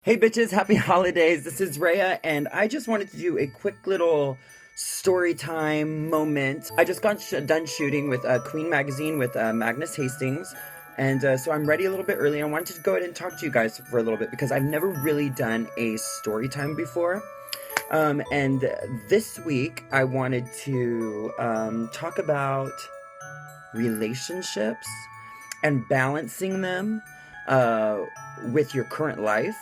Hey bitches, happy holidays. This is Rhea, and I just wanted to do a quick little story time moment. I just got done shooting with Queen Magazine with Magnus Hastings, and so I'm ready a little bit early. I wanted to go ahead and talk to you guys for a little bit because I've never really done a story time before. And this week I wanted to talk about relationships and balancing them with your current life.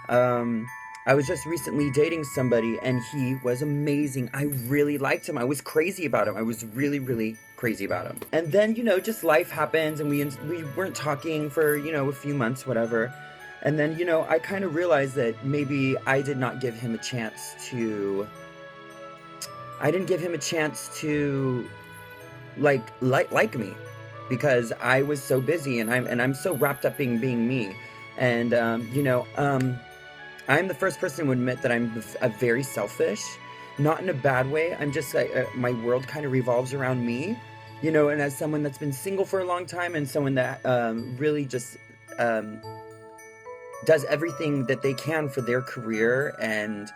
I was just recently dating somebody and he was amazing. I really liked him. I was crazy about him. I was really, really crazy about him. And then, just life happens and we weren't talking for, a few months, whatever. And then, I kind of realized that maybe I did not give him a chance to, I didn't give him a chance to like me because I was so busy and I'm so wrapped up in being me. And, I'm the first person to admit that I'm very selfish, not in a bad way. I'm just my world kind of revolves around me, and as someone that's been single for a long time and someone that really just does everything that they can for their career and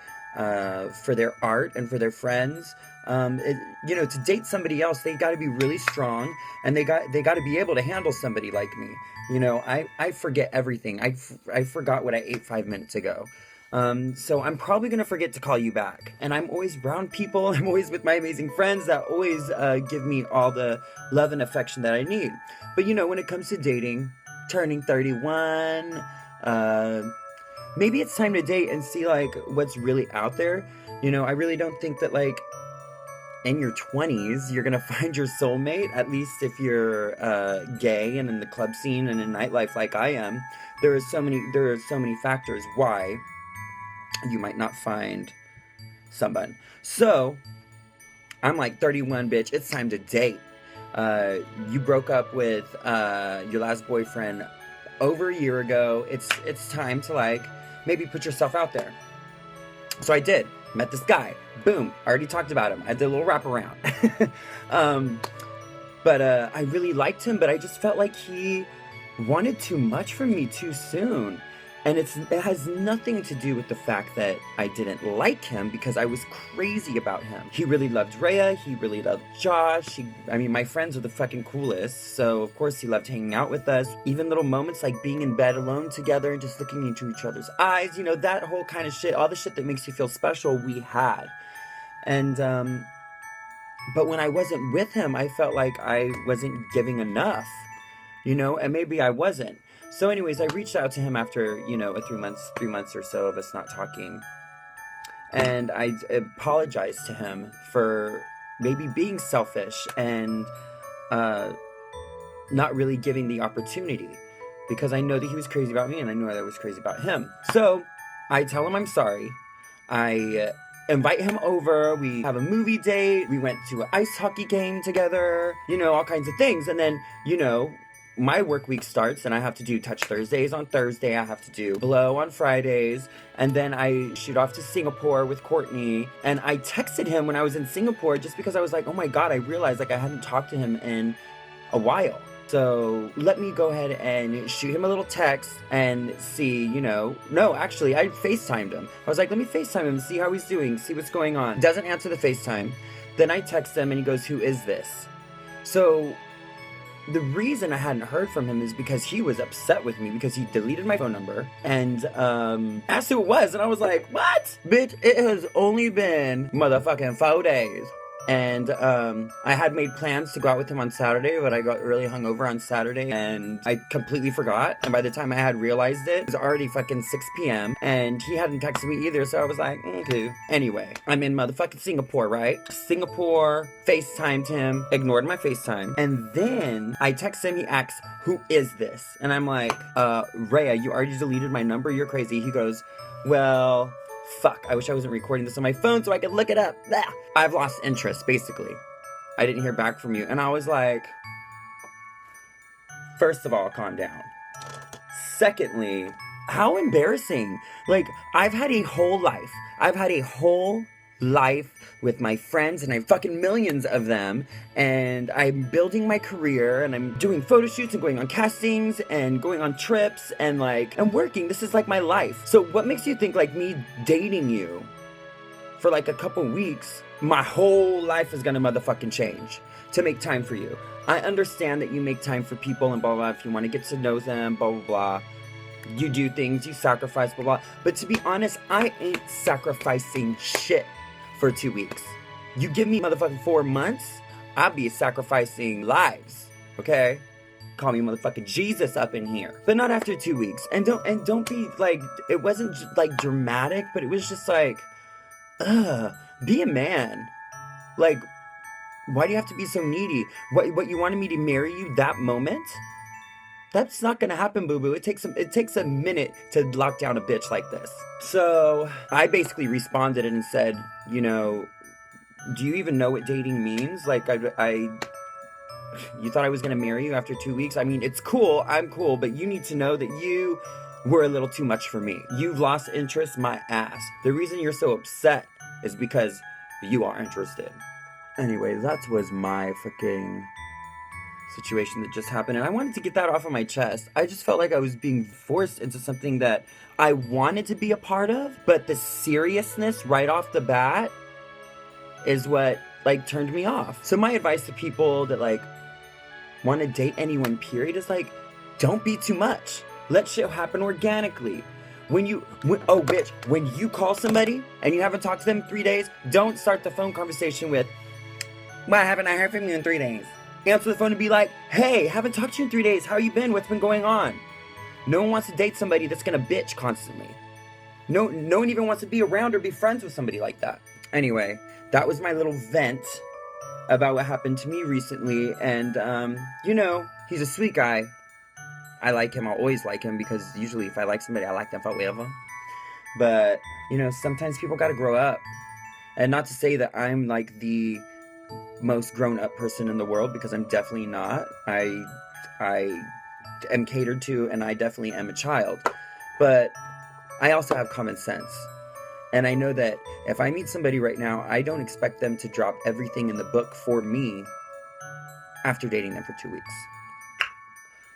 for their art and for their friends. To date somebody else, they got to be really strong and they got to be able to handle somebody like me. I forget everything. I forgot what I ate 5 minutes ago. So I'm probably going to forget to call you back. And I'm always around people. I'm always with my amazing friends that always give me all the love and affection that I need. But when it comes to dating, turning 31, maybe it's time to date and see what's really out there. I really don't think that in your 20s you're gonna find your soulmate, at least if you're gay and in the club scene and in nightlife like I am. There are so many factors why you might not find someone. So I'm 31, bitch, it's time to date. You broke up with your last boyfriend over a year ago. It's time to maybe put yourself out there. So I did. Met this guy. Boom. Already talked about him. I did a little wraparound. But I really liked him, but I just felt like he wanted too much from me too soon. And it has nothing to do with the fact that I didn't like him, because I was crazy about him. He really loved Rhea. He really loved Josh. My friends are the fucking coolest. So, of course, he loved hanging out with us. Even little moments like being in bed alone together and just looking into each other's eyes. That whole kind of shit. All the shit that makes you feel special, we had. And, but when I wasn't with him, I felt like I wasn't giving enough. And maybe I wasn't. So anyways, I reached out to him after, a 3 months or so of us not talking. And I apologized to him for maybe being selfish and not really giving the opportunity. Because I know that he was crazy about me and I know that I was crazy about him. So I tell him I'm sorry. I invite him over. We have a movie date. We went to an ice hockey game together. All kinds of things. And then, my work week starts and I have to do Touch Thursdays on Thursday. I have to do Blow on Fridays. And then I shoot off to Singapore with Courtney. And I texted him when I was in Singapore just because I was like, oh my God, I realized I hadn't talked to him in a while. So let me go ahead and shoot him a little text and see, no, actually I FaceTimed him. I was like, let me FaceTime him, see how he's doing, see what's going on. Doesn't answer the FaceTime. Then I text him and he goes, who is this? So the reason I hadn't heard from him is because he was upset with me because he deleted my phone number and asked who it was. And I was like, what? Bitch, it has only been motherfucking 4 days. And I had made plans to go out with him on Saturday, but I got really hungover on Saturday and I completely forgot. And by the time I had realized it was already fucking 6 p.m. and he hadn't texted me either. So I was like, okay. Anyway, I'm in motherfucking Singapore, right? Singapore, FaceTimed him, ignored my FaceTime. And then I text him, he asks, who is this? And I'm like, Rhea, you already deleted my number? You're crazy. He goes, well, fuck, I wish I wasn't recording this on my phone so I could look it up. Blah. I've lost interest, basically. I didn't hear back from you. And I was like, first of all, calm down. Secondly, how embarrassing. I've had a whole life. I've had a whole life with my friends, and I have fucking millions of them, and I'm building my career, and I'm doing photo shoots and going on castings and going on trips, and like, I'm working. This is like my life. So what makes you think like me dating you for like a couple weeks, my whole life is gonna motherfucking change to make time for you? I understand that you make time for people and blah, blah, if you want to get to know them, blah, blah, blah. You do things, you sacrifice, blah, blah. But to be honest, I ain't sacrificing shit for 2 weeks. You give me motherfucking 4 months, I'll be sacrificing lives, okay? Call me motherfucking Jesus up in here. But not after 2 weeks. And don't be like, it wasn't like dramatic, but it was just like, be a man. Like, why do you have to be so needy? What you wanted me to marry you that moment? That's not gonna happen, boo-boo. It takes a minute to lock down a bitch like this. So I basically responded and said, you know, do you even know what dating means? Like, you thought I was gonna marry you after 2 weeks? I mean, it's cool, I'm cool, but you need to know that you were a little too much for me. You've lost interest, my ass. The reason you're so upset is because you are interested. Anyway, that was my freaking situation that just happened, and I wanted to get that off of my chest. I just felt like I was being forced into something that I wanted to be a part of, but the seriousness right off the bat is what like turned me off. So my advice to people that like want to date anyone period is like, don't be too much. Let shit happen organically. When you call somebody and you haven't talked to them in 3 days, don't start the phone conversation with, why haven't I heard from you in 3 days? Answer the phone and be like, hey, haven't talked to you in 3 days. How you been? What's been going on? No one wants to date somebody that's gonna bitch constantly. No one even wants to be around or be friends with somebody like that. Anyway, that was my little vent about what happened to me recently. And, you know, he's a sweet guy. I like him. I'll always like him because usually if I like somebody, I like them forever. But, you know, sometimes people gotta grow up. And not to say that I'm like the most grown-up person in the world, because I'm definitely not. I am catered to, and I definitely am a child. But I also have common sense. And I know that if I meet somebody right now, I don't expect them to drop everything in the book for me after dating them for 2 weeks.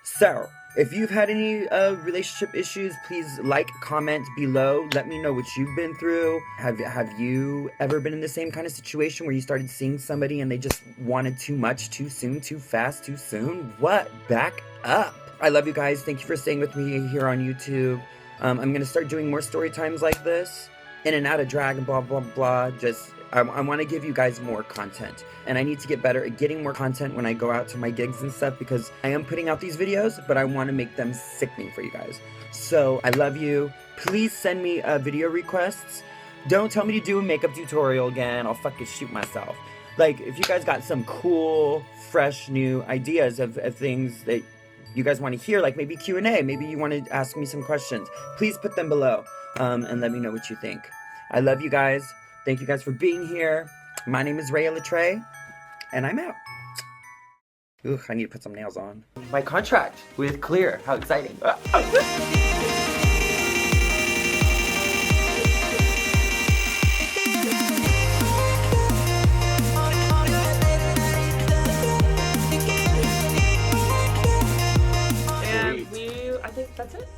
So, if you've had any relationship issues, please like, comment below. Let me know what you've been through. Have you ever been in the same kind of situation where you started seeing somebody and they just wanted too much, too soon, too fast, too soon? What? Back up. I love you guys. Thank you for staying with me here on YouTube. I'm going to start doing more story times like this. In and out of drag and blah, blah, blah. I want to give you guys more content. And I need to get better at getting more content when I go out to my gigs and stuff, because I am putting out these videos, but I want to make them sickening for you guys. So I love you. Please send me video requests. Don't tell me to do a makeup tutorial again. I'll fucking shoot myself. Like, if you guys got some cool, fresh, new ideas of things that you guys want to hear, like maybe Q&A, maybe you want to ask me some questions, please put them below and let me know what you think. I love you guys. Thank you guys for being here. My name is Rhea Latre, and I'm out. Ugh, I need to put some nails on. My contract with Clear. How exciting.